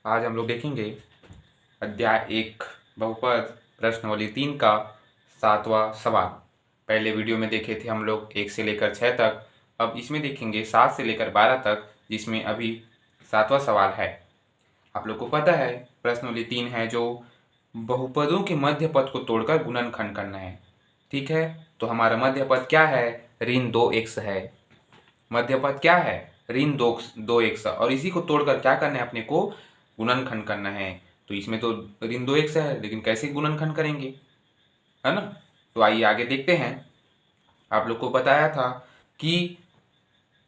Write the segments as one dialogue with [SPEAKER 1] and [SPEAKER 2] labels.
[SPEAKER 1] आज हम लोग देखेंगे अध्याय 1 बहुपद प्रश्नावली 3 का 7वां सवाल। पहले वीडियो में देखे थे हम लोग 1 से लेकर 6 तक। अब इसमें देखेंगे 7 से लेकर 12 तक, जिसमें अभी 7वां सवाल है। आप लोग को पता है प्रश्नावली 3 है जो बहुपदों के मध्य पद को तोड़कर गुणनखंड करना है। ठीक है, तो हमारा मध्य पद क्या है? ऋण 2x है। मध्य पद क्या है? ऋण 2x, और इसी को तोड़कर क्या करना है अपने को? गुणनखंड करना है। तो इसमें तो ऋण 2x है, लेकिन कैसे गुणनखंड करेंगे, है ना? तो आइए आगे देखते हैं। आप लोग को बताया था कि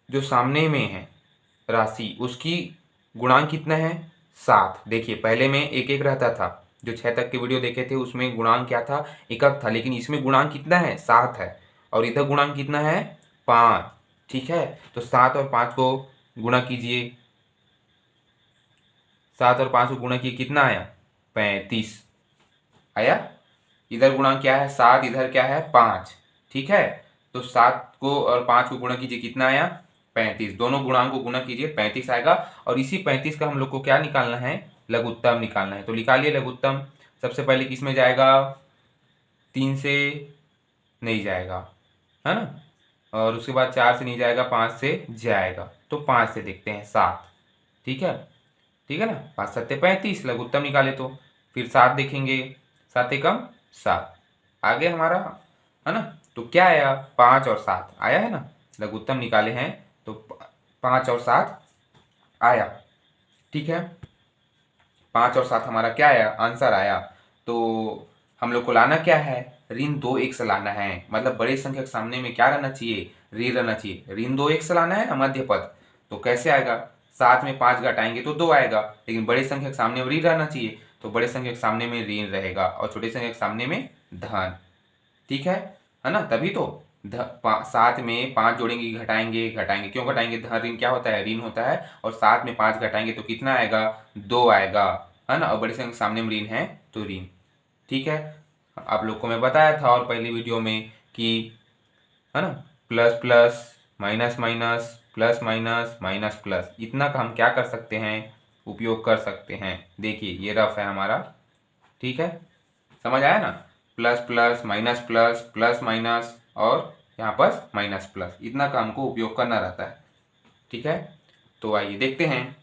[SPEAKER 1] जो सामने में है राशि उसकी गुणांक कितना है? 7। देखिए पहले में एक एक रहता था, जो 6 तक के वीडियो देखे थे उसमें गुणांक क्या था? एकक था, लेकिन इसमें गुणांक कितना है? 7 है। और इधर गुणांक कितना है? 5। ठीक है, तो 7 और 5 को गुणा कीजिए। 7 और 5 को गुणा किए, कितना आया? 35 आया। इधर गुणांक क्या है? 7, इधर क्या है? 5। ठीक है, तो 7 को और 5 को गुणा कीजिए, कितना आया? 35। दोनों गुणांक को गुणा कीजिए, 35 आएगा। और इसी 35 का हम लोग को क्या निकालना है? लघुत्तम निकालना है। तो निकालिए लघुत्तम। सबसे पहले किस में जाएगा? 3 से नहीं जाएगा, है ना? और उसके बाद 4 से नहीं जाएगा, 5 से जाएगा। तो 5 से देखते हैं 7। ठीक है, ठीक है ना? 5 7 35, लघुत्तम निकाले तो फिर 7 देखेंगे, 7 एकम 7 आगे हमारा, है ना? तो क्या आया? 5 और 7 आया है ना? लघुत्तम निकाले हैं तो 5 और 7 आया। ठीक है, 5 और 7 हमारा क्या आया? आंसर आया। तो हम लोग को लाना क्या है? ऋण 2x लाना है। मतलब बड़े संख्या के सामने में क्या रहना चाहिए? ऋण रहना चाहिए। ऋण 2x लाना है ना मध्य पद। तो कैसे आएगा? 7 में 5 घटाएंगे तो 2 आएगा, लेकिन बड़े संख्या के सामने ऋण रहना चाहिए, तो बड़े संख्या के सामने में ऋण रहेगा और छोटे संख्या के सामने में धन। ठीक है ना? तभी तो 7 में 5 जोड़ेंगे, घटाएंगे, घटाएंगे क्यों घटाएंगे? धन ऋण क्या होता है? ऋण होता है। और 7 में 5 घटाएंगे तो कितना आएगा? 2 आएगा, है ना? और बड़े संख्या के सामने में ऋण है तो ऋण। ठीक है, आप लोग को मैं बताया था और पहली वीडियो में कि, है ना, plus plus minus minus plus minus minus plus, इतना का हम क्या कर सकते हैं? उपयोग कर सकते हैं। देखिए ये रफ है हमारा। ठीक है, समझ आया ना? Plus plus minus plus plus minus और यहाँ पर माइनस प्लस, इतना का हमको उपयोग करना रहता है। ठीक है, तो आइए देखते हैं।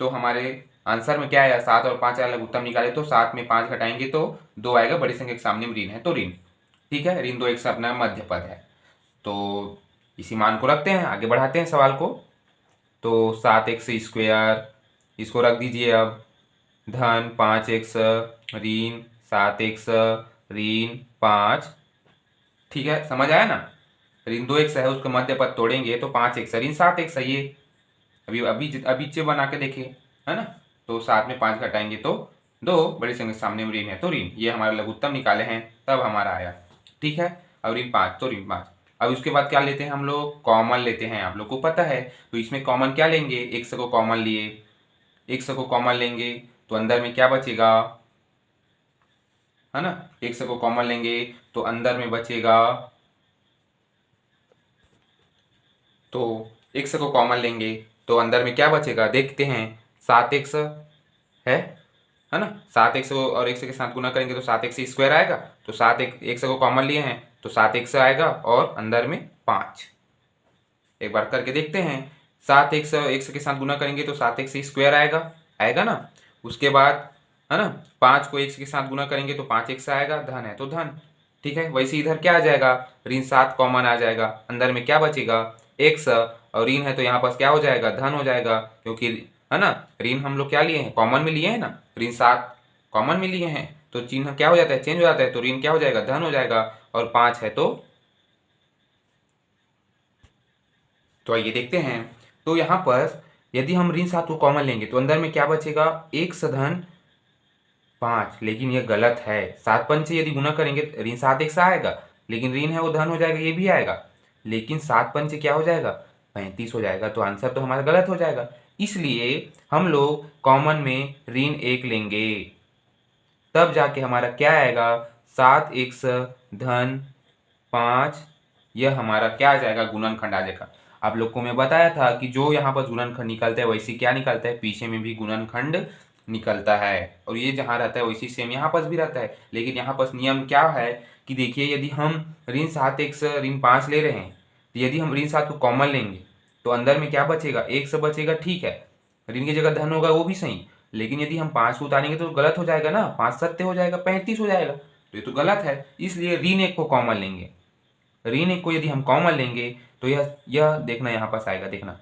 [SPEAKER 1] तो हमारे आंसर में क्या आया? 7 और 5 आया, लघुत्तम निकाले तो 7 में 5 घटाएंगे तो 2 आएगा, बड़ी संख्या के सामने में ऋण है तो ऋण। ठीक है, ऋण 2x अपना मध्य पद है। तो इसी मान को रखते हैं, आगे बढ़ाते हैं सवाल को। तो 7x स्क्वायर, इसको रख दीजिए अब, धन 5x ऋण 7x ऋण 5। ठीक है, समझ आया ना? ऋण 2x है, उसका मध्य पद तोड़ेंगे तो 5x ऋण 7x है। ये अभी अभी अभी बना के देखिए, है ना? तो 7 में 5 घटाएंगे तो 2, बड़ी संख्या सामने में ऋण है तो ऋण। ये हमारा लघुत्तम निकाले हैं तब हमारा आया। ठीक है, अब ऋण 5 तो ऋण 5। अब उसके बाद क्या लेते हैं हम लोग? कॉमन लेते हैं। आप लोग को पता है, तो इसमें कॉमन क्या लेंगे? x को कॉमन लिए, x को कॉमन लेंगे तो अंदर में क्या बचेगा, है ना? x को कॉमन लेंगे तो अंदर में बचेगा, तो x को कॉमन लेंगे तो अंदर में क्या बचेगा? देखते हैं। 7x है ना? 7x और x के साथ गुना करेंगे तो 7x स्क्वायर आएगा। तो 7x को कॉमन लिए हैं तो 7x आएगा और अंदर में 5। एक बार करके देखते हैं। 7x x के साथ गुना करेंगे तो 7x स्क्वायर आएगा, आएगा ना? उसके बाद, है ना, 5 को x के साथ गुना करेंगे तो 5x आएगा, धन है तो धन। ठीक है, वैसे इधर क्या आ जाएगा? ऋण 7 कॉमन आ जाएगा, अंदर में क्या बचेगा? x, और ऋण है तो यहाँ पास क्या हो जाएगा? धन हो जाएगा, क्योंकि, है ना, ऋण हम लोग क्या लिए हैं? कॉमन में लिए हैं ना, ऋण 7 कॉमन में लिए हैं तो चिन्ह क्या हो जाता है? चेंज हो जाता है, तो ऋण क्या हो जाएगा? धन हो जाएगा। और 5 है तो आइए देखते हैं। तो यहाँ पर यदि हम ऋण 7 को कॉमन लेंगे तो अंदर में क्या बचेगा? x धन 5, लेकिन ये गलत है। 7 5 से यदि गुना करेंगे ऋण 7x आएगा, लेकिन ऋण है वो धन हो जाएगा, ये भी आएगा, लेकिन 7 5 से क्या हो जाएगा? 35 हो जाएगा। तो आंसर तो हमारा गलत हो जाएगा। इसलिए हम लोग कॉमन में ऋण 1 लेंगे, तब जाके हमारा क्या आएगा? 7x धन 5, यह हमारा क्या आ जाएगा? गुणनखंड आ जाएगा। आप लोग को मैं बताया था कि जो यहाँ पर गुणनखंड निकलता है वैसे क्या निकलता है? पीछे में भी गुणनखंड निकलता है। और ये जहाँ रहता है वैसी सेम यहाँ पास भी रहता है, लेकिन यहाँ पास नियम क्या है कि देखिए, यदि हम ऋण 7x ऋण 5 ले रहे हैं, तो यदि हम ऋण 7 को कॉमन लेंगे तो अंदर में क्या बचेगा, x बचेगा, ठीक है। ऋण की जगह धन होगा वो भी सही, लेकिन यदि हम 5 को उतारेंगे तो गलत हो जाएगा ना, 5 सत्य हो जाएगा, 35 हो जाएगा, तो ये तो गलत है। इसलिए ऋण 1 को कॉमन लेंगे। ऋण 1 को यदि हम कॉमन लेंगे तो यह देखना यहाँ पास आएगा, देखना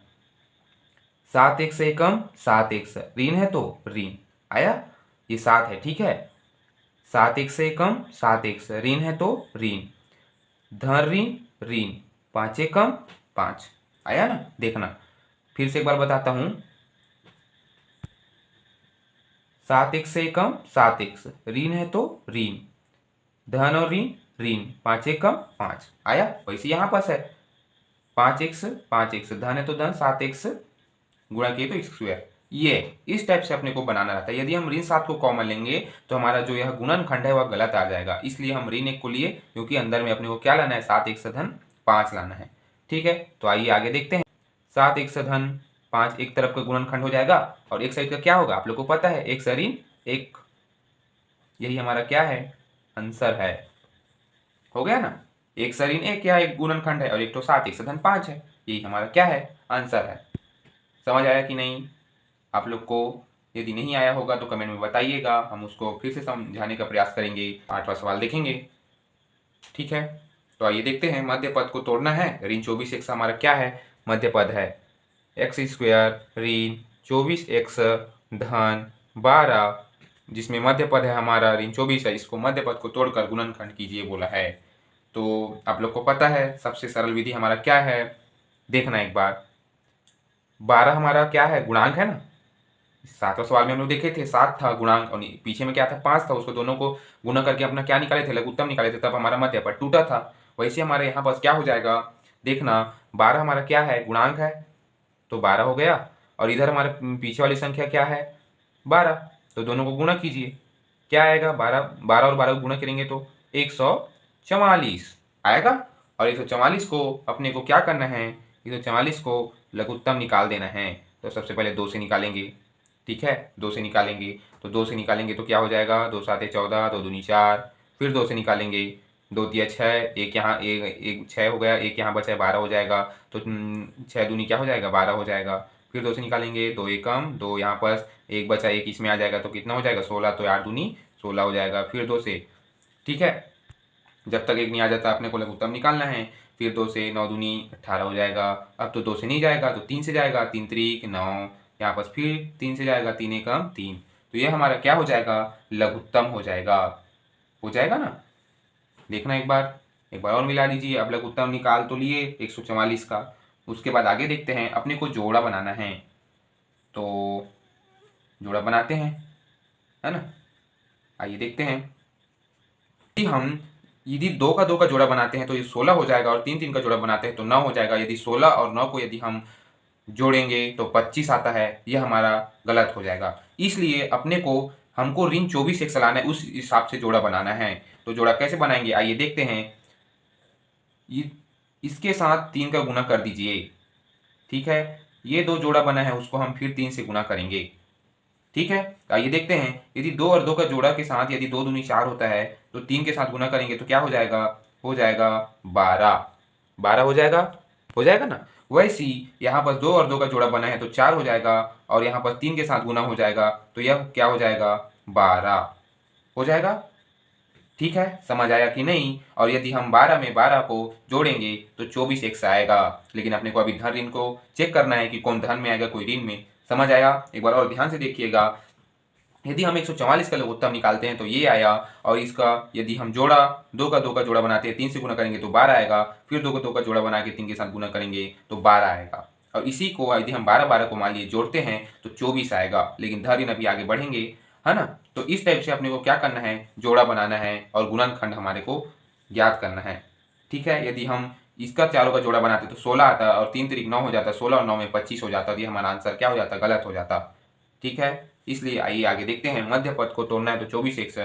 [SPEAKER 1] 7x से कम 7x, ऋण है तो ऋण आया, ये 7 है, ठीक है। 7x से कम 7x, ऋण है तो ऋण, धन ऋण ऋण, 5 कम 5 आया ना। देखना फिर से एक बार बताता हूं, 7x से कम 7x, ऋण है तो ऋण, धन और ऋण ऋण, 5 कम 5 आया। वैसे यहां पास है 5x 5x, धन है तो धन, 7x गुणा किए तो x स्क्वायर। ये इस टाइप से अपने को बनाना रहता है। यदि हम ऋण 7 को कॉमन लेंगे तो हमारा जो यह गुणनखंड है वह गलत आ जाएगा, इसलिए हम ऋण 1 को लिए, क्योंकि अंदर में अपने को क्या लाना है, 7x धन 5 लाना है, ठीक है। तो आइए आगे देखते हैं। 7x धन 5 एक तरफ का गुणनखंड हो जाएगा, और एक साइड का क्या होगा आप लोग को पता है, एक ऋण 1, यही हमारा क्या है, आंसर है। हो गया ना, एक ऋण 1 या एक गुणनखंड है, और एक तो 7x धन 5 है, यही हमारा क्या है, आंसर है। समझ आया कि नहीं आप लोग को? यदि नहीं आया होगा तो कमेंट में बताइएगा, हम उसको फिर से समझाने का प्रयास करेंगे। 8वां सवाल देखेंगे, ठीक है। तो आइए देखते हैं, मध्य पद को तोड़ना है। ऋण 24x हमारा क्या है, मध्य पद है एक्स स्क्वायर ऋण 24x धन 12, जिसमें मध्य पद है हमारा ऋण 24 है, इसको मध्य पद को तोड़कर गुणनखंड कीजिए बोला है। तो आप लोग को पता है सबसे सरल विधि हमारा क्या है, देखना एक बार। 12 हमारा क्या है, गुणांक है ना। 7वां सवाल में हम लोग देखे थे 7 था गुणांक, और पीछे में क्या था, 5 था, उसको दोनों को गुणा करके अपना क्या निकाले थे, लघुत्तम निकाले थे, तब हमारा मध्य पद टूटा था। वैसे हमारे यहाँ पास क्या हो जाएगा, देखना 12 हमारा क्या है, गुणांक है, तो 12 हो गया, और इधर हमारे पीछे वाली संख्या क्या है, 12, तो दोनों को गुणा कीजिए, क्या आएगा, 12 12 और 12 को गुणा करेंगे तो 144 आएगा। और 144 को अपने को क्या करना है, 144 को लघुत्तम निकाल देना है। तो सबसे पहले 2 से निकालेंगे, ठीक है, 2 से निकालेंगे, तो 2 से निकालेंगे तो क्या हो जाएगा, 2 7 14, 2 दूनी 4, फिर 2 से निकालेंगे, 2 तिया 6, एक यहाँ एक 6 हो गया, एक यहाँ बचा है 12 हो जाएगा, तो 6 दूनी क्या हो जाएगा, 12 हो जाएगा। फिर 2 से निकालेंगे, 2 एकम 2, यहाँ पर एक बचा, एक इसमें आ जाएगा, तो कितना हो जाएगा, 16, तो 8 दूनी 16 हो जाएगा। फिर 2 से, ठीक है, जब तक एक नहीं आ जाता अपने को लघुत्तम निकालना है। फिर 2 से 9 दूनी 18 हो जाएगा। अब तो 2 से नहीं जाएगा तो 3 से जाएगा, 3 त्रिक 9, यहाँ पर फिर 3 से जाएगा, 3 एकम 3, तो ये हमारा क्या हो जाएगा, लघुत्तम हो जाएगा। हो जाएगा ना, देखना एक बार और मिला लीजिए। अब लघुत्तम निकाल तो लिए 144 का, उसके बाद आगे देखते हैं, अपने को जोड़ा बनाना है, तो जोड़ा बनाते हैं, है ना। आइए देखते हैं कि हम यदि 2 का 2 का जोड़ा बनाते हैं तो ये 16 हो जाएगा, और 3 3 का जोड़ा बनाते हैं तो 9 हो जाएगा। यदि 16 और 9 को यदि हम जोड़ेंगे तो 25 आता है, यह हमारा गलत हो जाएगा। इसलिए अपने को हमको ऋण 24 एक चलाना है, उस हिसाब से जोड़ा बनाना है। तो जोड़ा कैसे बनाएंगे, आइए देखते हैं। इसके साथ 3 का गुना कर दीजिए, ठीक है। ये 2 जोड़ा बना है, उसको हम फिर 3 से गुना करेंगे, ठीक है। आइए देखते हैं, यदि 2 और 2 का जोड़ा के साथ यदि 2 दूनी 4 होता है, तो 3 के साथ गुना करेंगे तो क्या हो जाएगा, 12 12 हो जाएगा ना। वैसे ही यहाँ पर 2 और 2 का जोड़ा बना है तो 4 हो जाएगा, और यहाँ पर 3 के साथ गुना हो जाएगा, तो यह क्या हो जाएगा, 12 हो जाएगा। ठीक है, समझ आया कि नहीं। और यदि हम 12 में 12 को जोड़ेंगे तो 24 एक आएगा, लेकिन अपने को अभी धन ऋण को चेक करना है कि कौन धन में आएगा कोई ऋण में। समझ आया, एक बार और ध्यान से देखिएगा। यदि हम 144 का लघुत्तम निकालते हैं तो ये आया, और इसका यदि हम जोड़ा 2 का 2 का जोड़ा बनाते हैं, 3 से गुना करेंगे तो 12 आएगा, फिर 2 का 2 का जोड़ा बना के 3 के साथ गुना करेंगे तो 12 आएगा। और इसी को यदि हम 12 12 को मान लिए जोड़ते हैं तो 24 आएगा, लेकिन धन ऋण अभी आगे बढ़ेंगे, है ना। तो इस टाइप से अपने को क्या करना है, जोड़ा बनाना है और गुणनखंड हमारे को ज्ञात करना है। ठीक है, यदि हम इसका चारों का जोड़ा बनाते तो 16 आता, और 3 तिरिक 9 हो जाता, 16 और 9 में 25 हो जाता, तो ये हमारा आंसर क्या हो जाता, गलत हो जाता। ठीक है, इसलिए आइए आगे देखते हैं। मध्य पद को तोड़ना है तो 24 एक से,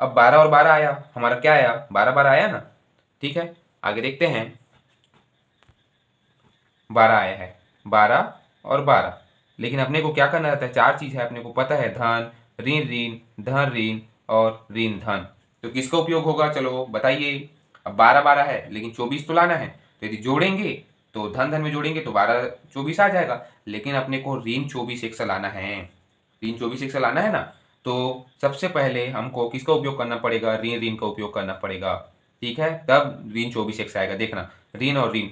[SPEAKER 1] अब 12 और 12 आया, हमारा क्या आया, 12 12 आया ना। ठीक है, आगे देखते हैं, 12 आया है, 12 और 12, लेकिन अपने को क्या करना रहता है, 4 चीज है अपने को पता है, धन ऋण ऋण, धन ऋण और ऋण धन। तो किसका उपयोग होगा, चलो बताइए। अब 12 12 है लेकिन 24 तो लाना है, तो यदि जोड़ेंगे तो धन धन में जोड़ेंगे तो 12 24 आ जाएगा, लेकिन अपने को ऋण 24 एक से लाना है, ऋण 24 एक से लाना है ना। तो सबसे पहले हमको किसका उपयोग करना पड़ेगा, ऋण ऋण का उपयोग करना पड़ेगा, ठीक है, तब ऋण 24 एक से आएगा। देखना, ऋण और ऋण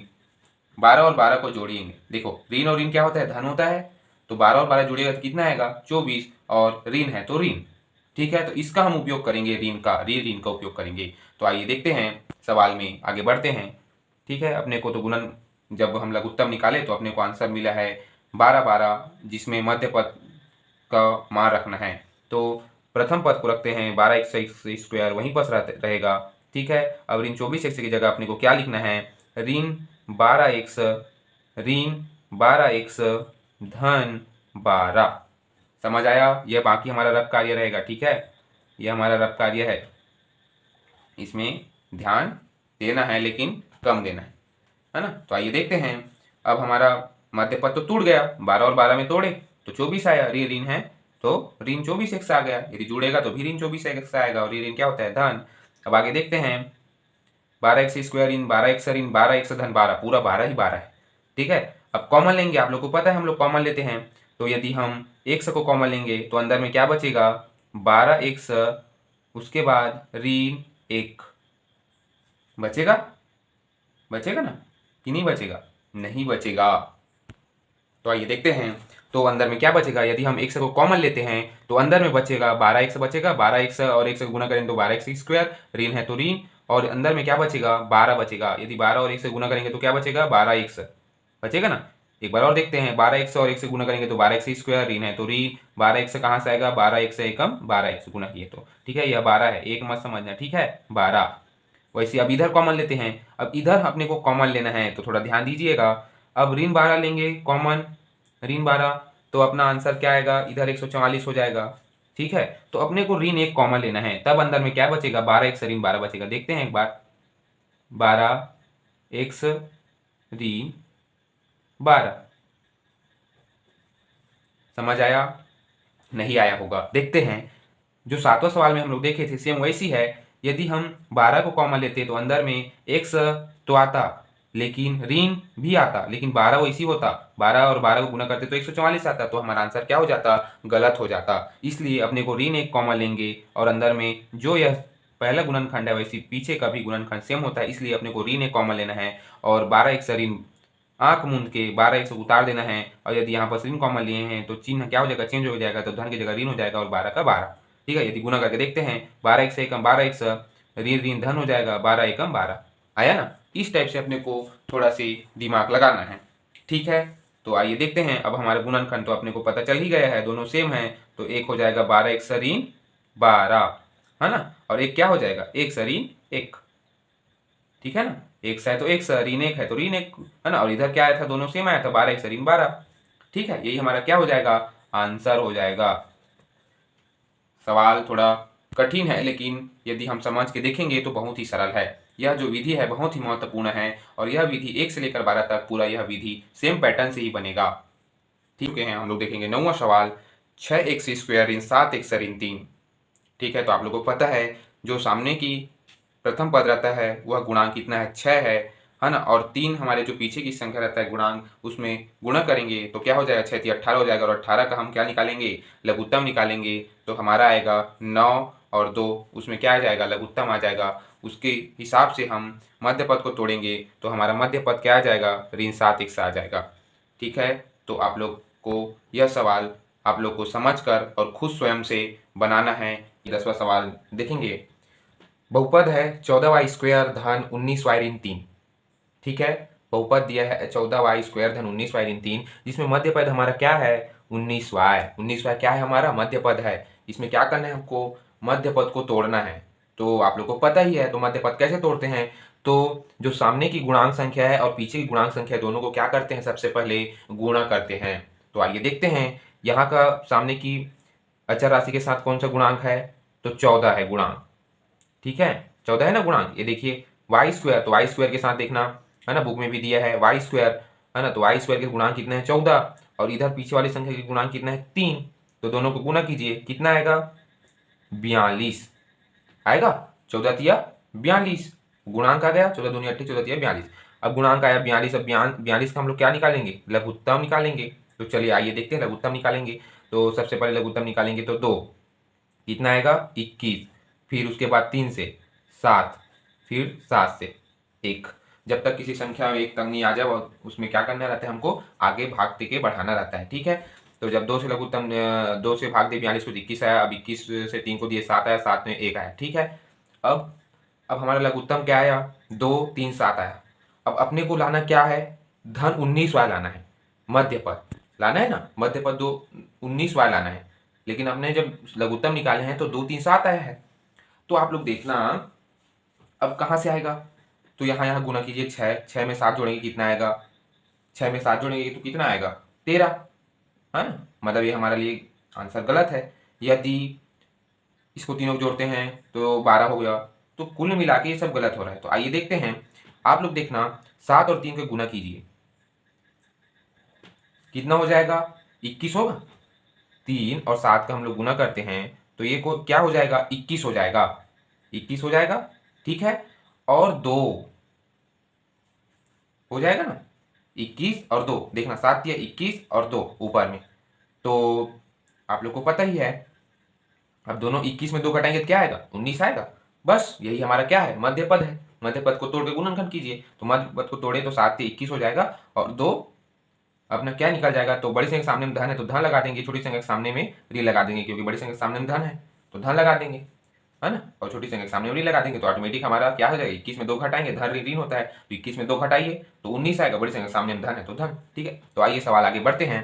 [SPEAKER 1] 12 और 12 को जोड़ेंगे, देखो ऋण और ऋण क्या होता है, धन होता है, तो 12 और 12 जुड़ेगा तो कितना आएगा 24, और ऋण है तो ऋण, ठीक है। तो इसका हम उपयोग करेंगे, ऋण का, ऋण का उपयोग करेंगे। तो आइए देखते हैं सवाल में आगे बढ़ते हैं, ठीक है। अपने को तो गुणन जब हम लघुत्तम निकाले तो अपने को आंसर मिला है 12 12, जिसमें मध्य पद का मान रखना है। तो प्रथम पद को रखते हैं 12 x स्क्वायर, वहीं पर रहेगा, ठीक है। अब ऋण 24x की जगह अपने को क्या लिखना है, ऋण 12x, ऋण 12x धन 12। समझ आया, यह बाकी हमारा रफ कार्य रहेगा, ठीक है, यह हमारा रफ कार्य है, इसमें ध्यान देना है लेकिन कम देना है ना। तो आइए देखते हैं, अब हमारा मध्य पद तो टूट गया, 12 और 12 में तोड़े तो 24 आया, ऋण ऋण है तो ऋण 24 एक आ गया, यदि जुड़ेगा तो भी ऋण 24 एक आएगा, और ऋण क्या होता है, धन। अब आगे देखते हैं, 12x स्क्वायर ऋण 12x ऋण 12x धन 12, पूरा 12 ही 12 है, ठीक है। अब कॉमन लेंगे, आप लोग को पता है हम लोग कॉमन लेते हैं, तो यदि हम x को कॉमन लेंगे तो अंदर में क्या बचेगा, 12x, उसके बाद ऋण 1 बचेगा, बचेगा ना कि नहीं बचेगा, नहीं बचेगा। तो आइए देखते हैं, तो अंदर में क्या बचेगा, यदि हम x को कॉमन लेते हैं तो अंदर में बचेगा 12x बचेगा, 12x और 1 से गुना करेंगे तो 12x स्क्वायर, ऋण है तो ऋण, और अंदर में क्या बचेगा, 12 बचेगा, यदि 12 और 1 से गुना करेंगे तो क्या बचेगा, 12x बचेगा ना। एक बार और देखते हैं, 12x और 1 से गुना करेंगे तो 12x स्क्वायर, ऋण है तो ऋण, 12x कहाँ से आएगा, 12x से एकम 12x गुना किए तो, ठीक है, यह 12 है, एक मत समझना, ठीक है, 12। वैसे अब इधर कॉमन लेते हैं, अब इधर अपने को कॉमन लेना है तो थोड़ा ध्यान दीजिएगा। अब ऋण 12 लेंगे कॉमन, ऋण 12, तो अपना आंसर क्या आएगा, इधर 144 हो जाएगा, ठीक है। तो अपने को ऋण 1 कॉमन लेना है, तब अंदर में क्या बचेगा, 12x ऋण 12 बचेगा, देखते हैं एक बार, 12x ऋण 12, समझ आया, नहीं आया होगा। देखते हैं, जो 7वां सवाल में हम लोग देखे थे सेम वैसी है, यदि हम 12 को कॉमन लेते तो अंदर में x तो आता, लेकिन ऋण भी आता, लेकिन 12 वैसी होता, 12 और 12 को गुना करते तो 144 आता, तो हमारा आंसर क्या हो जाता, गलत हो जाता। इसलिए अपने को ऋण 1 कॉमन लेंगे, और अंदर में जो यह पहला गुणनखंड है वैसी पीछे का भी गुणनखंड सेम होता है, इसलिए अपने को ऋण 1 कॉमन लेना है, और 12x ऋण आंख मूंद के 12x उतार देना है, और यदि यहाँ पर ऋण कॉमन लिए हैं तो चिन्ह क्या हो जाएगा, चेंज हो जाएगा, तो धन की जगह ऋण हो जाएगा, और 12 का 12, ठीक है। यदि गुना करके देखते हैं, 12x से एकम 12x, ऋण ऋण धन हो जाएगा, 12 एकम 12 आया ना। इस टाइप से अपने को थोड़ा सी दिमाग लगाना है, ठीक है। तो आइए देखते हैं, अब हमारे गुणनखंड तो अपने को पता चल ही गया है, दोनों सेम है, तो एक हो जाएगा 12x ऋण 12, है ना, और एक क्या हो जाएगा, 1 ऋण 1, ठीक है ना, 1 है तो 1 ऋण 1 है तो ऋण 1, है ना, और इधर क्या आया था, दोनों सेम आया था, 12x ऋण 12, ठीक है, यही हमारा क्या हो जाएगा, आंसर हो जाएगा। सवाल थोड़ा कठिन है, लेकिन यदि हम समझ के देखेंगे तो बहुत ही सरल है। यह जो विधि है बहुत ही महत्वपूर्ण है, और यह विधि 1 से लेकर 12 तक पूरा यह विधि सेम पैटर्न से ही बनेगा, ठीक है। हम लोग देखेंगे 9वां सवाल, 6x स्क्वायर ऋण 7x ऋण 3, ठीक है। तो आप लोगों को पता है, जो सामने की प्रथम पद रहता है वह गुणांक कितना है, 6 है ना, और 3 हमारे जो पीछे की संख्या रहता है गुणांक, उसमें गुणा करेंगे तो क्या हो जाएगा, 6 3 18 हो जाएगा, और 18 का हम क्या निकालेंगे, लघुत्तम निकालेंगे, तो हमारा आएगा 9 और 2, उसमें क्या आ जाएगा, लघुत्तम आ जाएगा। उसके हिसाब से हम मध्य पद को तोड़ेंगे तो हमारा मध्य पद क्या आ जाएगा, ऋण 7x आ जाएगा, ठीक है। तो आप लोग को यह सवाल आप लोग को समझकर और खुद स्वयं से बनाना है। 10वां सवाल देखेंगे, बहुपद है 14y स्क्वायर धन 19y ऋण 3, ठीक है। बहुपद दिया है 14y स्क्वायर धन 19y ऋण 3, जिसमें मध्य पद हमारा क्या है, 19y, 19y क्या है, हमारा मध्य पद है। इसमें क्या करना है, हमको मध्य पद को तोड़ना है। तो आप लोग को पता ही है, तो मध्य पद कैसे तोड़ते हैं, तो जो सामने की गुणांक संख्या है और पीछे की गुणांक संख्या, दोनों को क्या करते हैं, सबसे पहले गुणा करते हैं। तो आइए देखते हैं, यहाँ का सामने की अचर राशि के साथ कौन सा गुणांक है, तो 14 है गुणांक, ठीक है, 14 है ना गुणांक। ये देखिए वाई स्क्वायर, तो वाई स्क्वायर के साथ देखना, है ना, बुक में भी दिया है वाई स्क्वायर, है ना, तो वाई स्क्वायर के गुणांक कितने हैं, 14, और इधर पीछे वाली संख्या के गुणांक कितने हैं, 3, तो दोनों को गुना कीजिए, कितना आएगा 42 आएगा। 14 तिया 42, गुणांक आ गया 14 दूनी 28, 14 तिया 42। अब गुणांक आया 42, अब 42 का हम लोग क्या निकालेंगे, लघुत्तम निकालेंगे। तो चलिए आइए देखते हैं लघुत्तम निकालेंगे। तो सबसे पहले लघुत्तम निकालेंगे तो 2 कितना आएगा 21, फिर उसके बाद 3 से 7, फिर 7 से 1। जब तक किसी संख्या में 1 तक नहीं आ जाए उसमें क्या करना रहता है, हमको आगे भागते के बढ़ाना रहता है, ठीक है। तो जब 2 से लघुत्तम 2 से भाग दे 42 को 21 आया, अब 21 से 3 को दिए 7 आया, 7 में 1 आया, ठीक है। अब हमारा लघुत्तम क्या आया 2 3 7 आया। अब अपने को लाना क्या है, धन 19 वाला लाना है, मध्य पद लाना है ना, मध्य पद 19 वाला लाना है। लेकिन हमने जब लघुत्तम निकाले हैं तो 2 3 7 आया है। तो आप लोग देखना अब कहाँ से आएगा, तो यहाँ गुना कीजिए 6 में 7 जोड़ेंगे कितना आएगा, 6 में 7 जोड़ेंगे तो कितना आएगा 13, है ना। मतलब ये हमारे लिए आंसर गलत है। यदि इसको तीनों जोड़ते हैं तो 12 हो गया। तो कुल मिला के ये सब गलत हो रहा है। तो आइए देखते हैं, आप लोग देखना 7 और 3 का गुना कीजिए, कितना हो जाएगा 21 होगा। 3 और 7 का हम लोग गुना करते हैं तो ये को क्या हो जाएगा 21 हो जाएगा, 21 हो जाएगा, ठीक है। और 2 हो जाएगा ना, 21 और 2, देखना 7 या 21 और 2 ऊपर में, तो आप लोग को पता ही है। अब दोनों 21 में 2 घटाएंगे तो क्या आएगा 19 आएगा। बस यही हमारा क्या है मध्य पद है। मध्य पद को तोड़ के गुणनखंड कीजिए, तो मध्य पद को तोड़े तो 7 से 21 हो जाएगा और 2 अपना क्या निकल जाएगा। तो बड़ी संख्या के सामने में धन है तो धन लगा देंगे, छोटी संख्या के सामने में ऋण लगा देंगे, क्योंकि बड़ी संख्या के सामने में धन है तो धन लगा देंगे, है ना। और छोटी संख्या के सामने में ऋण लगा देंगे तो ऑटोमेटिक हमारा क्या हो जाएगा 21 में 2 घटाएंगे, धन ऋण होता है तो 21 में 2 घटाइए तो 19 आएगा, बड़ी संख्या के सामने में धन है तो धन, ठीक है। तो आइए सवाल आगे बढ़ते हैं।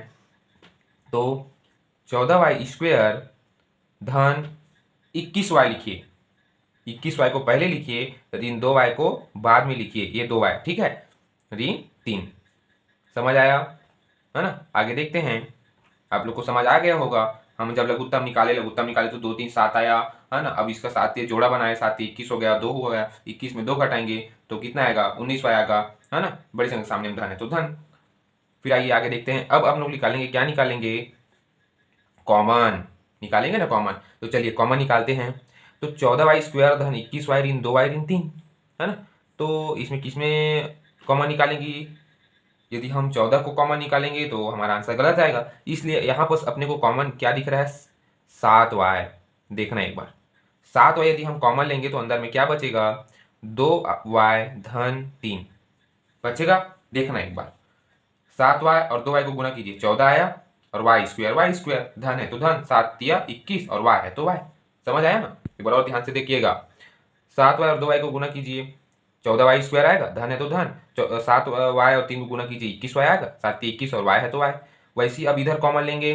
[SPEAKER 1] तो 14y² धन 21y लिखिए, 21y को पहले लिखिए, ऋण 2y को बाद में लिखिए, ये 2y, ठीक है, ऋण 3। समझ आया, है ना। आगे देखते हैं, आप लोग को समझ आ गया होगा। हम जब लघुत्तम निकाले तो 2 3 7 आया, है ना। अब इसका 7 ये जोड़ा बनाए, 7 21 हो गया, 2 हो गया, 21 में 2 घटाएंगे तो कितना आएगा 19 आएगा, है ना। बड़ी संख्या सामने में धन है तो धन। फिर आइए आगे देखते हैं, अब हम लोग निकालेंगे, क्या निकालेंगे, कॉमन निकालेंगे ना, कॉमन। तो चलिए कॉमन निकालते हैं। तो 14y² धन 21y ऋण 2y ऋण 3, है ना। तो इसमें किसमें कॉमन निकालेंगे, यदि हम 14 को कॉमन निकालेंगे तो हमारा आंसर गलत आएगा, इसलिए यहाँ पर अपने को कॉमन क्या दिख रहा है 7y। देखना एक बार, 7y यदि हम कॉमन लेंगे तो अंदर में क्या बचेगा 2y धन 3 बचेगा। देखना एक बार, 7y और 2y को गुना कीजिए, 14 आया और y² धन है तो धन, 7 तिया 21 और y है तो y। समझ आया ना। एक बार और ध्यान से देखिएगा, 7y और 2y को गुना कीजिए, 14y² आएगा, धन है तो धन, 7y और 3 को गुना कीजिए 21y आएगा, 7 21 और y है तो y। वैसे ही अब इधर कॉमन लेंगे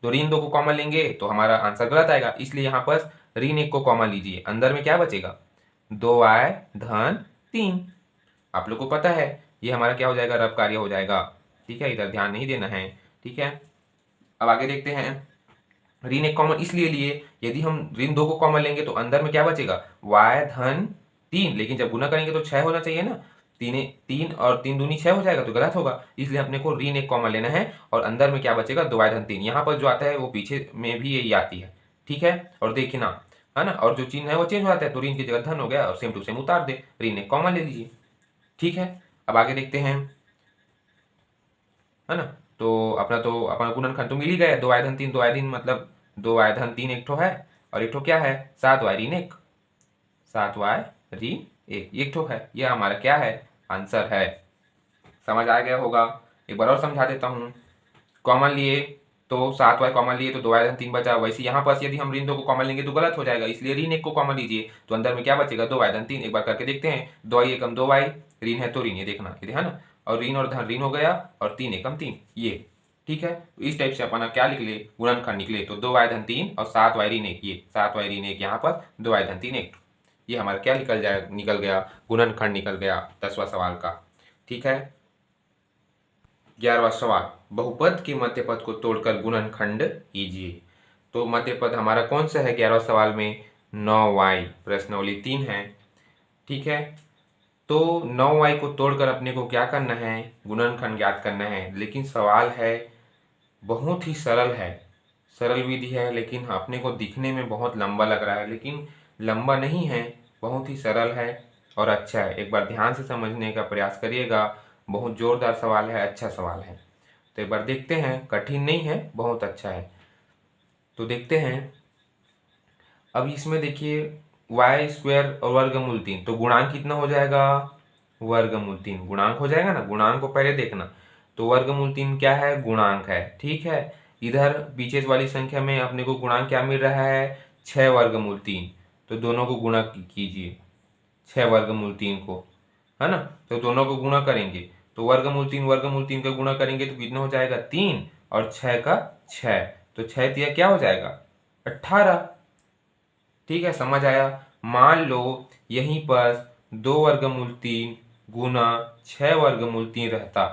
[SPEAKER 1] तो ऋण 2 को कॉमन लेंगे तो हमारा आंसर गलत आएगा, इसलिए यहाँ पर ऋण 1 को कॉमन लीजिए, अंदर में क्या बचेगा 2y धन 3। आप लोग को पता है ये हमारा क्या हो जाएगा, रब कार्य हो जाएगा, ठीक है। इधर ध्यान नहीं देना है, ठीक है। अब आगे देखते हैं, ऋण 1 कॉमन इसलिए लिए, यदि हम ऋण 2 को कॉमन लेंगे तो अंदर में क्या बचेगा y धन 3, लेकिन जब गुना करेंगे तो 6 होना चाहिए ना, 3 और 3 दूनी 6 हो जाएगा तो गलत होगा, इसलिए अपने को ऋण 1 कॉमन लेना है और अंदर में क्या बचेगा 2y धन 3। यहाँ पर जो आता है वो पीछे में भी यही आती है, ठीक है। और देखिए ना, है ना, और जो चिन्ह है वो चेंज हो जाता है, तो ऋण की जगह धन हो गया और सेम टू सेम उतार दे, ऋण 1 कॉमन ले लीजिए, ठीक है। अब आगे देखते हैं, है ना। तो अपना गुणनखंड तो मिल ही गया, 2y धन 3, 2y धन मतलब 2y धन 3 एक ठो है और एक ठो क्या है 7y ऋण 1, 7y ऋण 1 एक ठो है, यह हमारा क्या है आंसर है। समझ आ गया होगा। एक बार और समझा देता हूँ, कॉमन लिए तो 7y कॉमन लिए तो 2y धन 3 बचा। वैसे यहाँ पर यदि हम ऋण 2 को कॉमन लेंगे तो गलत हो जाएगा, इसलिए ऋण 1 को कॉमन लीजिए तो अंदर में क्या बचेगा 2y धन 3। एक बार करके देखते हैं, 2y एकम 2y, ऋण है तो ऋण, ये देखना, ये है ना, और ऋण और धन ऋण हो गया और 3 एकम 3, ये ठीक है। इस टाइप से अपना क्या निकले गुणनखंड निकले, तो 2y धन 3 और 7y ऋण 1, ये 7y ऋण 1 यहाँ पर 2y धन 3 1, ये हमारा क्या निकल गया गुणनखंड निकल गया 10वां सवाल का, ठीक है। 11वां सवाल, बहुपद के मध्य पद को तोड़कर गुणनखंड कीजिए। तो मध्य पद हमारा कौन सा है 11वां सवाल में 9y, प्रश्नावली 3 है, ठीक है। तो 9y को तोड़कर अपने को क्या करना है गुणनखंड ज्ञात करना है, लेकिन सवाल है बहुत ही सरल है, सरल विधि है, लेकिन अपने को दिखने में बहुत लंबा लग रहा है, लेकिन लंबा नहीं है, बहुत ही सरल है और अच्छा है। एक बार ध्यान से समझने का प्रयास करिएगा। बहुत जोरदार सवाल है, अच्छा सवाल है। तो एक बार देखते हैं, कठिन नहीं है, बहुत अच्छा है। तो देखते हैं। अब इसमें देखिए वाई स्क्वायर और वर्गमूल 3, तो गुणांक कितना हो जाएगा? वर्गमूल 3 गुणांक हो जाएगा ना। गुणांक को पहले देखना। तो वर्गमूल 3 क्या है? गुणांक है, ठीक है। इधर पीछे वाली संख्या में अपने को गुणांक क्या मिल रहा है? 6 वर्गमूल 3। तो दोनों को गुणा कीजिए, 6 वर्गमूल 3 को, है ना। तो दोनों को गुणा करेंगे तो वर्गमूल 3 का गुणा करेंगे तो कितना हो जाएगा? 3 और 6 का 6, तो 6 तिया क्या हो जाएगा? 18। ठीक है, समझ आया। मान लो यहीं पर 2 वर्गमूल 3 गुना 6 वर्गमूल 3 रहता,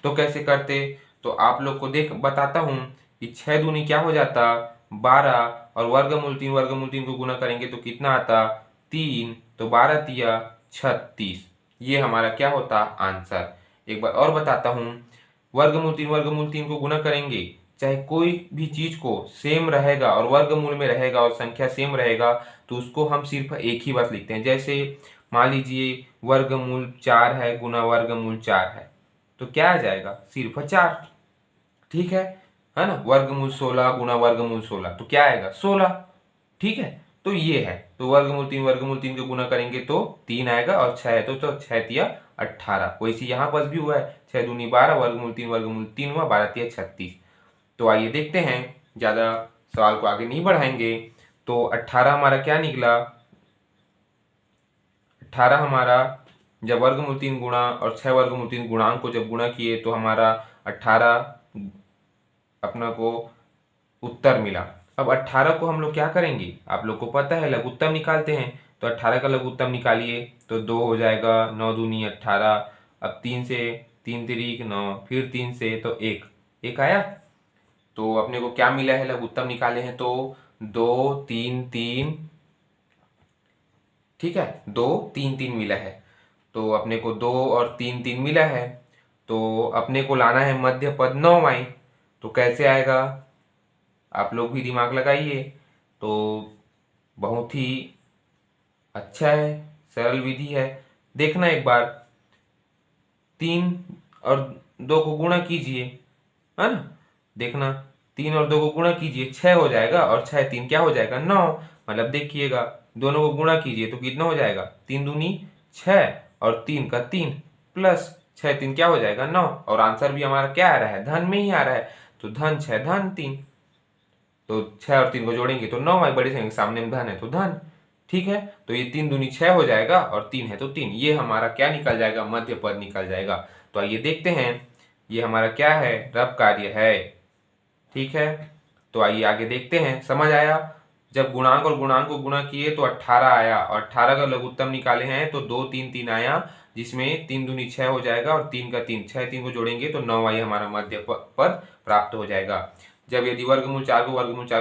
[SPEAKER 1] तो कैसे करते? तो आप लोग को देख बताता हूं कि 6 दूनी क्या हो जाता? 12, और वर्गमूल 3 को गुना करेंगे तो कितना आता? 3, तो 12 तिया 36। ये हमारा क्या होता? आंसर। एक बार और बताता हूं। वर्गमूल 3 को गुना करेंगे, चाहे कोई भी चीज को सेम रहेगा और वर्गमूल में रहेगा और संख्या सेम रहेगा, तो उसको हम सिर्फ एक ही बात लिखते हैं। जैसे मान लीजिए वर्गमूल 4 है गुना वर्गमूल 4 है, तो क्या आ जाएगा? सिर्फ 4। ठीक है ना। वर्गमूल 16 गुना वर्गमूल 16, तो क्या आएगा? 16। ठीक है, तो ये है। तो वर्गमूल 3 को गुना करेंगे तो 3 आएगा, और 6 है तो 6 तिया 18। वैसे यहाँ पर भी हुआ है, 6 दूनी 12, वर्गमूल 3 हुआ, 12 तिया 36। तो आइए देखते हैं, ज़्यादा सवाल को आगे नहीं बढ़ाएंगे। तो 18 हमारा क्या निकला? 18 हमारा जब वर्गमूल 3 गुणा और 6 वर्गमूल 3 गुणांक को जब गुणा किए तो हमारा 18 अपना को उत्तर मिला। अब 18 को हम लोग क्या करेंगे? आप लोग को पता है लघुत्तम निकालते हैं। तो 18 का लघुत्तम निकालिए तो 2 हो जाएगा, 9 दूनी 18। अब 3 से 3 तिरिक 9, फिर 3 से तो 1, 1 आया। तो अपने को क्या मिला है? लघुत्तम निकाले हैं तो 2 3 3, ठीक है, 2 3 3 मिला है। तो अपने को 2 और 3 3 मिला है। तो अपने को लाना है मध्य पद 9वां। तो कैसे आएगा? आप लोग भी दिमाग लगाइए। तो बहुत ही अच्छा है, सरल विधि है। देखना एक बार, 3 और 2 को गुणा कीजिए, है ना। देखना, 3 और 2 को गुणा कीजिए, 6 हो जाएगा, और 6 3 क्या हो जाएगा? 9। मतलब देखिएगा, दोनों को गुणा कीजिए तो कितना हो जाएगा? 3 दूनी 6 और 3 का 3 प्लस 6 3 क्या हो जाएगा? 9। और आंसर भी हमारा क्या आ रहा है? धन में ही आ रहा है। तो धन 6 धन 3। तो 6 और 3 को जोड़ेंगे तो 9 आई, बड़ी संख्या के सामने में धन है तो धन। ठीक है, तो ये 3 दूनी 6 हो जाएगा और 3 है तो 3। ये हमारा क्या निकल जाएगा? मध्य पद निकल जाएगा। तो आइए देखते हैं, ये हमारा क्या है? रब कार्य है। ठीक है, तो आइए आगे देखते हैं। समझ आया? जब गुणांक और गुणांक को गुणा किए तो 18 आया, और 18 का लघुत्तम निकाले हैं तो 2 3 3 आया, जिसमें 3 दूनी 6 हो जाएगा और 3 का 3, 6 3 को जोड़ेंगे तो 9 आई हमारा मध्य पद प्राप्त हो जाएगा। जब यदि वर्गमूल 4 को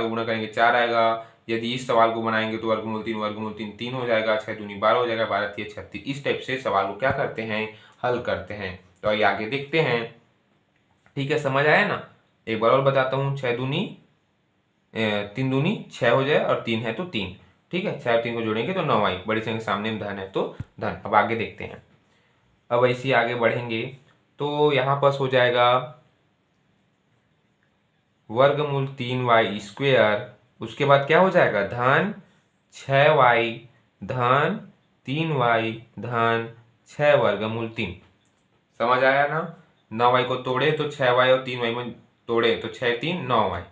[SPEAKER 1] गुणा करेंगे 4 आएगा। यदि इस सवाल को बनाएंगे तो वर्गमूल 3 3 हो जाएगा, 6 दूनी 12 हो जाएगा, 12 तिया 36। इस टाइप से सवाल को क्या करते हैं? हल करते हैं। तो आइए आगे देखते हैं। ठीक है, समझ आया ना। एक बार और बताता हूँ, 3 दूनी 6 हो जाए और 3 है तो 3। ठीक है, 6 और 3 को जोड़ेंगे तो 9 आई, बड़ी संख्या सामने में धन है तो धन। अब आगे देखते हैं। अब ऐसे आगे बढ़ेंगे तो यहाँ पर हो जाएगा वर्गमूल 3y स्क्वेयर, उसके बाद क्या हो जाएगा? धन 6y धन 3y धन 6 वर्गमूल 3। समझ आया ना। 9y को तोड़े तो 6y और 3y में तोड़े तो 6 3 9y।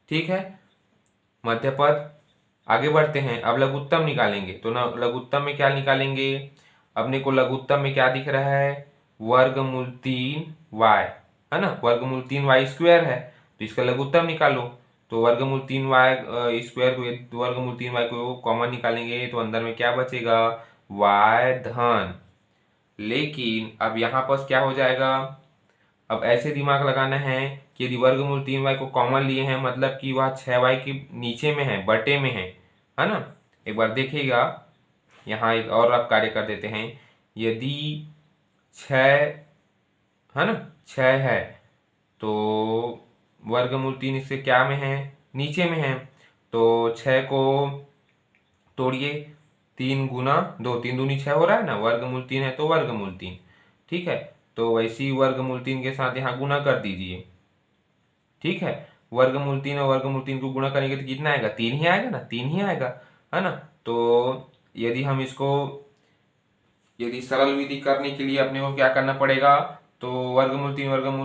[SPEAKER 1] ठीक है, मध्य पद। आगे बढ़ते हैं। अब लघुत्तम निकालेंगे तो ना, लघुत्तम में क्या निकालेंगे? अपने को लघुत्तम में क्या दिख रहा है? वर्गमूल 3y, है ना। वर्गमूल 3y स्क्वायर है तो इसका लघुत्तम निकालो। तो वर्गमूल 3y स्क्वायर को, वर्गमूल 3y को कॉमन निकालेंगे तो अंदर में क्या बचेगा? y धन। लेकिन अब यहाँ पर क्या हो जाएगा? अब ऐसे दिमाग लगाना है कि यदि वर्गमूल 3y को कॉमन लिए हैं, मतलब कि वह 6y के नीचे में है, बटे में है ना। एक बार देखिएगा, यहाँ एक और आप कार्य कर देते हैं। यदि 6, है ना, 6 है तो वर्गमूल 3 इससे क्या में है? नीचे में है, तो 6 को तोड़िए, 3 गुना 2, 3 दूनी 6 हो रहा है ना, वर्गमूल 3 है तो वर्गमूल 3। ठीक है, तो वैसे ही वर्गमूल 3 के साथ यहाँ गुना कर दीजिए। ठीक है, वर्गमूल 3 और वर्गमूल 3 को गुणा करेंगे तो कितना आएगा, 3 ही आएगा ना, 3 ही आएगा, है ना। तो यदि हम इसको यदि सरल विधि करने के लिए अपने को क्या करना पड़ेगा, तो वर्गमूल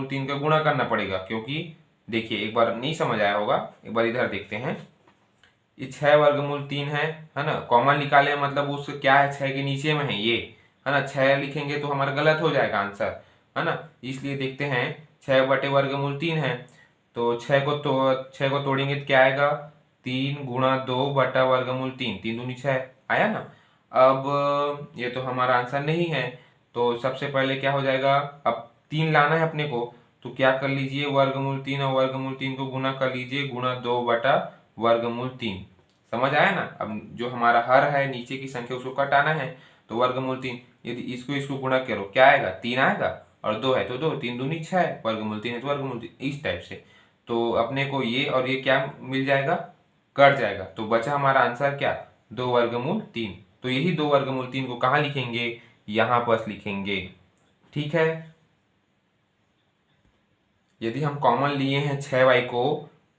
[SPEAKER 1] 3 का गुणा करना पड़ेगा, क्योंकि देखिए एक बार नहीं समझ आया होगा, एक बार इधर देखते हैं। ये 6 वर्गमूल 3 है ना, कॉमन निकाले मतलब उस क्या है, 6 के नीचे में है ये, है ना। 6 लिखेंगे तो हमारा गलत हो जाएगा आंसर, है ना। इसलिए देखते हैं 6 बटे वर्गमूल 3 है, तो 6 को तोड़ेंगे तो क्या आएगा, 3 गुणा 2 बटा वर्गमूल 3, 3 दूनी 6 आया ना। अब ये तो हमारा आंसर नहीं है, तो सबसे पहले क्या हो जाएगा, अब 3 लाना है अपने को, तो क्या कर लीजिए, वर्गमूल 3 और वर्गमूल 3 को गुना कर लीजिए, गुणा 2 बटा वर्गमूल 3। समझ आया ना। अब जो हमारा हर है नीचे की संख्या उसको कटाना है, तो वर्गमूल 3, यदि इसको गुणा करो क्या आएगा, 3 आएगा, और 2 है तो 2, 3 दूनी 6, वर्गमूल 3 है तो वर्गमूल 3, इस टाइप से। तो अपने को ये और ये क्या मिल जाएगा, कट जाएगा, तो बचा हमारा आंसर क्या, 2 वर्गमूल 3। तो यही 2 वर्गमूल 3 को कहाँ लिखेंगे, यहाँ पर लिखेंगे। ठीक है, यदि हम कॉमन लिए हैं 6y को,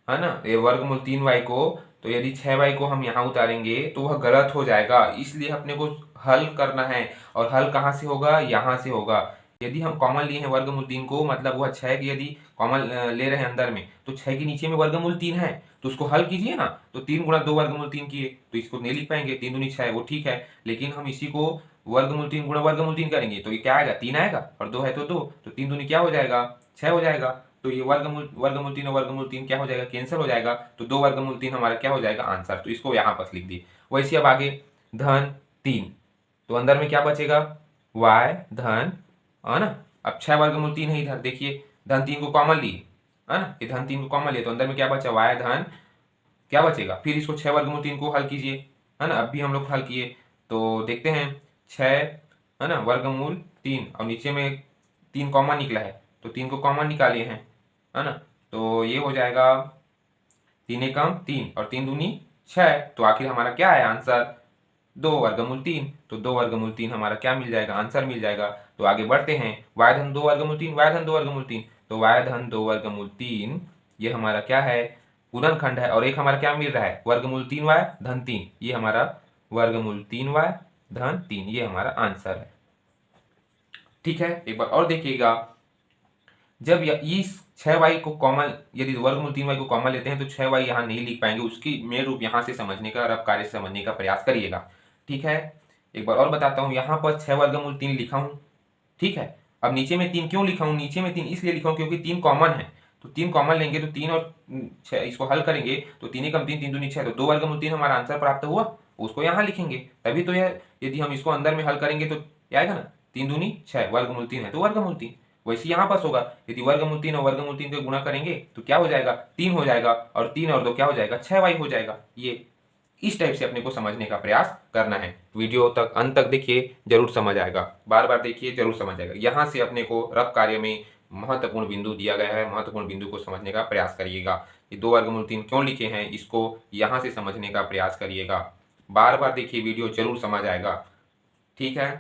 [SPEAKER 1] है ना, ये वर्गमूल 3y को, तो यदि 6y को हम यहाँ उतारेंगे तो वह गलत हो जाएगा, इसलिए अपने को हल करना है, और हल कहाँ से होगा, यहाँ से होगा। यदि हम कॉमन लिए हैं वर्गमूल 3 को, मतलब वह 6 की यदि कॉमन ले रहे हैं अंदर में, तो 6 के नीचे में वर्गमूल 3 है, तो उसको हल कीजिए ना, तो 3 गुणा 2 वर्गमूल 3 किए, तो इसको नहीं लिख पाएंगे, 3 दूनी 6 वो ठीक है, लेकिन हम इसी को वर्गमूल 3 गुणा वर्गमूल 3 करेंगे तो ये क्या आएगा, 3 आएगा, और 2 है तो 2, तो 3 दूनी क्या हो जाएगा, 6 हो जाएगा। तो ये वर्गमूल 3 और वर्गमूल 3 क्या हो जाएगा, कैंसिल हो जाएगा, तो 2 वर्गमूल 3 हमारा क्या हो जाएगा आंसर, तो इसको यहाँ पर लिख दिए। वैसे अब आगे धन 3, तो अंदर में क्या बचेगा, y धन, है ना। अब 6 वर्गमूल 3 है इधर, देखिए धन 3 को कॉमन लिए, है ना, ये धन 3 को कॉमन लिए, तो अंदर में क्या बचा, y धन क्या बचेगा, फिर इसको 6 वर्गमूल 3 को हल कीजिए, है ना। अब भी हम लोग हल किए, तो देखते हैं 6, है ना, वर्गमूल 3, और नीचे में 3 कॉमन निकला है, तो 3 को कॉमन निकाले हैं, है ना। तो ये हो जाएगा 3 एकम 3 और 3 दूनी 6, तो आखिर हमारा क्या है आंसर, 2 वर्गमूल 3। तो 2 वर्गमूल 3 हमारा क्या मिल जाएगा, आंसर मिल जाएगा। तो आगे बढ़ते हैं, y धन 2 वर्गमूल 3, y धन 2 वर्गमूल 3, तो y धन 2 वर्गमूल 3 ये हमारा क्या है, गुणनखंड है, और एक हमारा क्या मिल रहा है, वर्गमूल 3y धन 3, ये हमारा वर्गमूल 3y धन 3, ये हमारा आंसर है। ठीक है, एक बार और देखिएगा, जब इस 6y को कॉमन, यदि वर्गमूल 3y को कॉमन लेते हैं तो 6y यहाँ नहीं लिख पाएंगे, उसकी मेन रूप यहाँ से समझने का और अब कार्य से समझने का प्रयास करिएगा। ठीक है, एक बार और बताता हूँ, यहाँ पर 6 वर्गमूल 3 लिखा हूँ। ठीक है, अब नीचे में 3 क्यों लिखा हूँ, नीचे में 3 इसलिए लिखा हूँ क्योंकि 3 कॉमन है, तो 3 कॉमन लेंगे तो 3 और 6 इसको हल करेंगे तो 3 एकम 3, 3 दूनी 6, तो 2 वर्गमूल 3 हमारा आंसर प्राप्त हुआ, उसको यहाँ लिखेंगे, तभी तो यह, यदि हम इसको अंदर में हल करेंगे तो क्या आएगा ना, 3 दूनी 6, वर्गमूल 3 है तो वर्गमूल 3। वैसे यहाँ पास होगा, यदि वर्गमूल 3 और वर्गमूल 3 का गुणा करेंगे तो क्या हो जाएगा, 3 हो जाएगा, और 3 और 2 क्या हो जाएगा, 6y हो जाएगा। ये इस टाइप से अपने को समझने का प्रयास करना है। वीडियो तक अंत तक देखिए, जरूर समझ आएगा, बार बार देखिए जरूर समझ आएगा। यहाँ से अपने को रफ कार्य में महत्वपूर्ण बिंदु दिया गया है, महत्वपूर्ण बिंदु को समझने का प्रयास करिएगा। ये 2 वर्गमूल 3 क्यों लिखे हैं, इसको यहाँ से समझने का प्रयास करिएगा, बार बार देखिए, वीडियो जरूर समझ आएगा। ठीक है,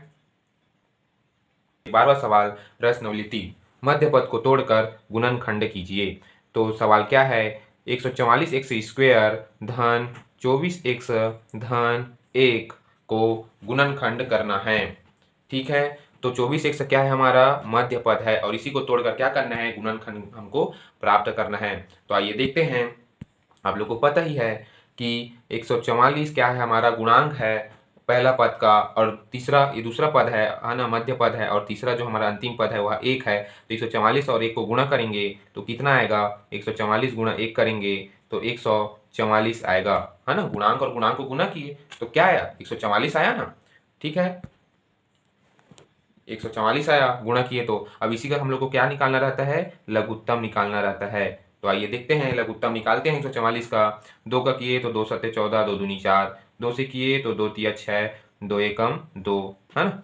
[SPEAKER 1] 12वां सवाल, प्रश्नावली 3, मध्य पद को तोड़कर गुणनखंड कीजिए। तो सवाल क्या है, 144 एक्स स्क्वायर धन 24 एक्स धन 1 को गुणनखंड करना है। ठीक है, तो 24 एक्स क्या है, हमारा मध्य पद है, और इसी को तोड़कर क्या करना है, गुणनखंड हमको प्राप्त करना है। तो आइए देखते हैं, आप लोग को पता ही है कि 144 क्या है, हमारा गुणांक है पहला पद का, और तीसरा ये दूसरा पद है ना, मध्य पद है, और तीसरा जो हमारा अंतिम पद है वह 1 है। तो 144 और 1 को गुणा करेंगे तो कितना आएगा, 144 गुणा 1 करेंगे तो 144 आएगा, है ना। गुणांक और गुणांक को गुणा किए तो क्या आया, 144 आया ना। ठीक है, 144 आया, गुणा किए तो अब इसी का हम लोग को क्या निकालना रहता है, लघुत्तम निकालना रहता है। तो आइए देखते हैं, लघुत्तम निकालते हैं 144 का। 2 का किए तो 2 सत्ते 14, 2 दूनी 4, 2 से किए तो 2 तिया 6, 2 एकम 2, है ना।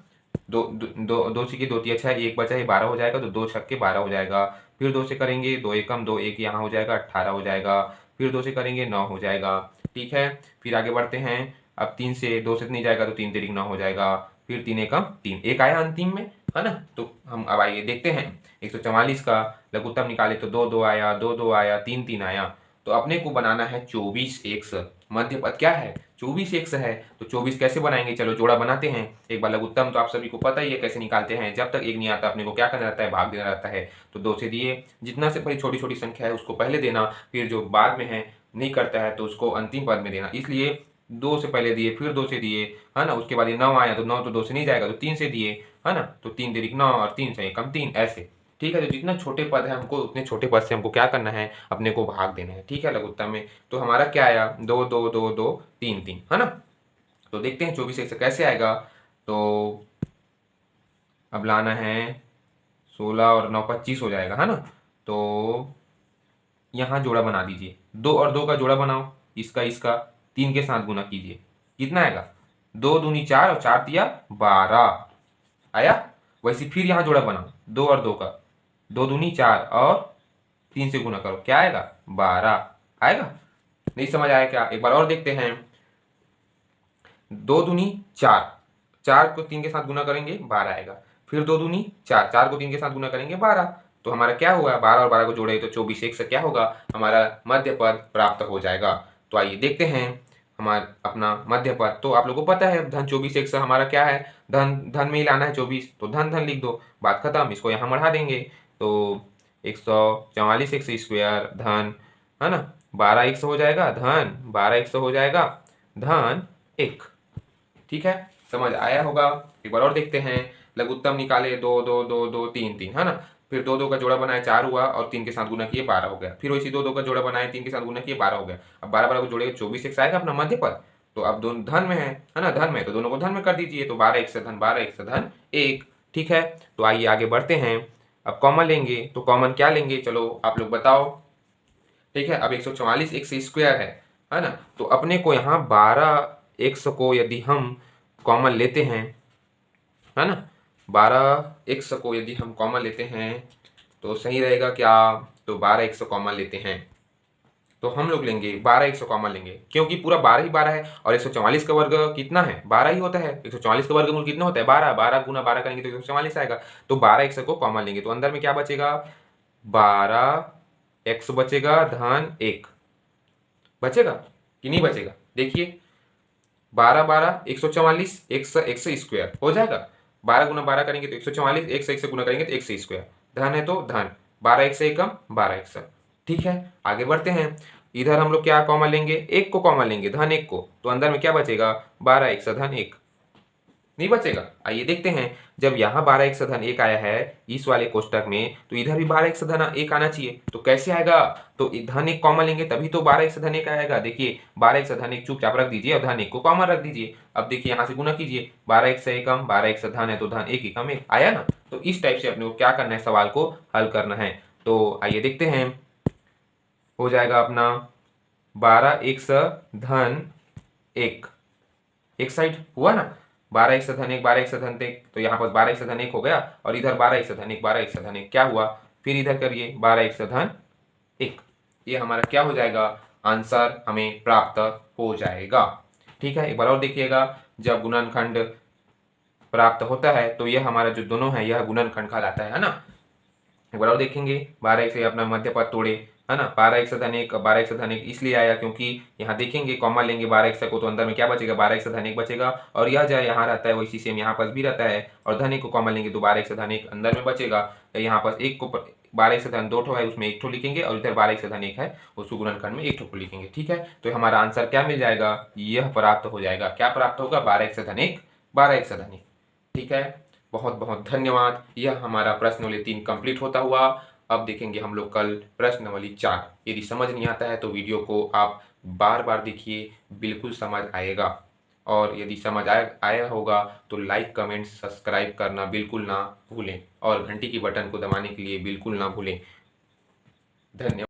[SPEAKER 1] 2 से किए 2 तिया 6, 1 बचा है 12 हो जाएगा, तो 2 छक्के 12 हो जाएगा। फिर 2 से करेंगे, 2 एकम 2, 1 यहाँ हो जाएगा 18 हो जाएगा। फिर 2 से करेंगे 9 हो जाएगा। ठीक है, फिर आगे बढ़ते हैं। अब 3 से 2 से नहीं जाएगा तो 3 तिरिक 9 हो जाएगा। फिर 3 एकम 3, एक आया अंतिम में, है ना। तो हम अब आइए देखते हैं 144 का लघुत्तम निकाले तो 2 2 आया, 2 2 आया, 3 3 आया। तो अपने को बनाना है 24x। मध्य पद क्या है, 24x है। तो 24 कैसे बनाएंगे, चलो जोड़ा बनाते हैं। एक बार लघुत्तम तो आप सभी को पता ही है कैसे निकालते हैं। जब तक एक नहीं आता अपने को क्या करना रहता है, भाग देना रहता है। तो 2 से दिए, जितना से पहले छोटी छोटी संख्या है उसको पहले देना, फिर जो बाद में है नहीं करता है तो उसको अंतिम पद में देना। इसलिए 2 से पहले दिए, फिर 2 से दिए, है ना। उसके बाद ये 9 आया तो 9 तो 2 से नहीं जाएगा तो 3 से दिए, है ना। तो 3 तिरिक 9 और 3 से एकम 3, ऐसे। ठीक है, तो जितना छोटे पद है हमको उतने छोटे पद से हमको क्या करना है, अपने को भाग देना है। ठीक है, लघुत्तम में तो हमारा क्या आया, 2 2 2 2 3 3, है ना। तो देखते हैं 24 से कैसे आएगा। तो अब लाना है 16 और 9 25 हो जाएगा, है ना। तो यहाँ जोड़ा बना दीजिए, 2 और 2 का जोड़ा बनाओ, इसका इसका 3 के साथ गुना कीजिए, कितना आएगा, 2 दूनी 4 और 4 तिया 12 आया। वैसे फिर यहाँ जोड़ा बनाओ, 2 और 2 का, 2 दूनी 4 और 3 से गुना करो, क्या आएगा, 12 आएगा। नहीं समझ आया क्या, एक बार और देखते हैं। 2 दूनी 4, 4 को 3 के साथ गुना करेंगे 12 आएगा। फिर 2 दूनी 4, 4 को 3 के साथ गुना करेंगे 12। तो हमारा क्या हुआ, 12 और 12 को जोड़े तो 24x से क्या होगा, हमारा मध्य पद प्राप्त हो जाएगा। तो आइए देखते हैं हमारा अपना मध्य पद। तो आप लोगों को पता है धन 24x हमारा क्या है, धन धन में ही लाना है 24, तो धन धन लिख दो, बात खत्म। इसको यहाँ बढ़ा देंगे तो 144x स्क्वायर धन, है ना, 12x हो जाएगा, धन 12x हो जाएगा, धन 1। ठीक है, समझ आया होगा। एक बार और देखते हैं। लघुत्तम निकाले 2 2 2 2 3 3, है ना। फिर 2 2 का जोड़ा बनाए 4 हुआ और 3 के साथ गुना किए 12 हो गया। फिर वैसे 2 2 का जोड़ा बनाए 3 के साथ गुना किए 12 हो गया। अब 12 12 को जोड़ेगा 24x आएगा अपना मध्य पद। तो अब दोनों धन में है ना, धन में तो दोनों को धन में कर दीजिए। तो 12x से धन 12x से धन 1। ठीक है, तो आइए आगे बढ़ते हैं। अब कॉमन लेंगे तो कॉमन क्या लेंगे, चलो आप लोग बताओ। ठीक है, अब 144x स्क्वायर है ना। तो अपने को यहाँ 12x को यदि हम कॉमन लेते हैं, है ना, 12x को यदि हम कॉमन लेते हैं तो सही रहेगा क्या। तो 12x कॉमन लेते हैं तो हम लोग लेंगे 12x कॉमन लेंगे, क्योंकि पूरा 12 ही 12 है और 144 का वर्ग कितना है, 12 ही होता है। 144 का वर्गमूल कितना होता है, 12, 12 गुना 12 करेंगे तो 144 आएगा। तो 12x को कॉमन लेंगे तो अंदर में क्या बचेगा, 12x बचेगा धन 1 बचेगा कि नहीं बचेगा। देखिए 12 12 144, 1 से स्क्वायर हो जाएगा, 12 गुना 12 करेंगे तो 144, 1 से गुना करेंगे तो 1 से स्क्वायर, धन है तो धन, 12 1 से एकम 12 1 से। ठीक है, आगे बढ़ते हैं। इधर हम लोग क्या कॉमन लेंगे, 1 को कॉमन लेंगे, धन 1 को, तो अंदर में क्या बचेगा, 12 1 से धन 1 नहीं बचेगा। आइए देखते हैं, जब यहाँ 12x धन 1 आया है इस वाले कोष्टक में, तो इधर भी 12x धन 1 आना चाहिए। तो कैसे आएगा, तो धन 1 कॉमन लेंगे तभी तो 12x धन 1 आएगा। देखिए 12x धन 1 चुपचाप रख दीजिए और धन 1 को कॉमन रख दीजिए। अब देखिए यहाँ से गुना कीजिए, 12x से एकम, 12x धन है तो धन 1 एकम 1 आया ना। तो इस टाइप से अपने को क्या करना है, सवाल को हल करना है। तो आइए देखते हैं, हो जाएगा अपना 12x धन 1, एक साइड हुआ ना, 12x धन 1 12x धन 1, तो यहाँ पर 12x धन 1 हो गया और इधर 12x धन 1 12x धन 1 क्या हुआ, फिर इधर करिए 12x धन 1, ये हमारा क्या हो जाएगा, आंसर हमें प्राप्त हो जाएगा। ठीक है, एक बार और देखिएगा, जब गुणनखंड प्राप्त होता है तो यह हमारा जो दोनों है यह गुणनखंड कहलाता है ना। एक बार और देखेंगे, 12x से अपना मध्य पद तोड़े, है ना, 12x धन 1 12x धन 1 इसलिए आया क्योंकि यहाँ देखेंगे कॉमन लेंगे 12x को तो अंदर में क्या बचेगा, 12x धन 1 बचेगा और यह जो यहाँ रहता है वैसी सेम यहाँ पर भी रहता है। और धन 1 को कॉमन लेंगे तो 12x धन 1 अंदर में बचेगा। तो यहाँ पर 1 को 12x धन 2 ठो है उसमें 1 ठो लिखेंगे और इधर 12x धन 1 है उसको गुणनखंड में 1 ठो को लिखेंगे। ठीक है, तो हमारा आंसर क्या मिल जाएगा, यह प्राप्त हो जाएगा। क्या प्राप्त होगा, 12x धन 1 12x धन 1। ठीक है, बहुत बहुत धन्यवाद। यह हमारा प्रश्नवली 3 कंप्लीट होता हुआ। अब देखेंगे हम लोग कल प्रश्नवली 4। यदि समझ नहीं आता है तो वीडियो को आप बार बार देखिए, बिल्कुल समझ आएगा। और यदि समझ आया होगा तो लाइक कमेंट सब्सक्राइब करना बिल्कुल ना भूलें और घंटी की बटन को दबाने के लिए बिल्कुल ना भूलें। धन्यवाद।